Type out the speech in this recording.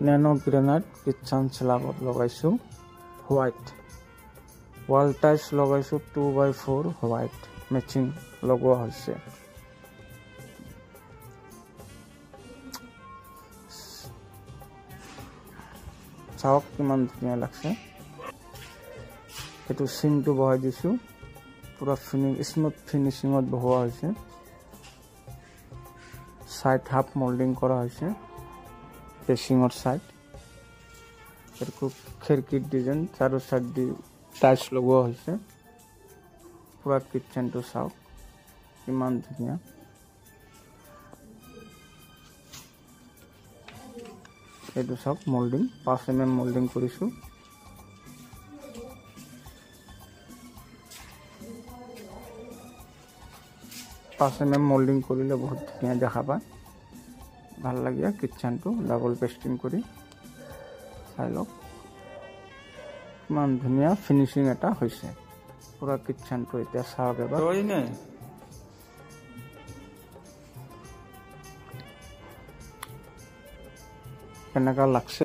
nano granite kitchen স্ল্যাবত লগাইছো white wall tiles লগাইছো 2x4 white matching লগোৱা হৈছে চাওক কিমান ধুনীয়া লাগছে এটো সিংটো বহাই দিছো পুৰা স্মুথ ফিনিশিংত বহোৱা হৈছে সাইড হাফ মোল্ডিং কৰা হয়েছে পেসিংৰ সাইড এৰকম খিড়কিৰ ডিজাইন চাৰো সাইড দি টাইলস লগোৱা হয়েছে পুরা কিচেনটো চাওক কিমান ধুনীয়া এটো চাওক মোল্ডিং 5 mm মোল্ডিং কৰিছো মোল্ডিং কৰিলে বহুত ধুনীয়া দেখা পায় ভাল লাগে কিচেনটো ডাবল পেস্টিং কৰি চাই লওক কিমান ধুনীয়া ফিনিশিং এটা হৈছে পুৰা কিচেনটো এতিয়া চাওক এবাৰ কেনেকা লাগছে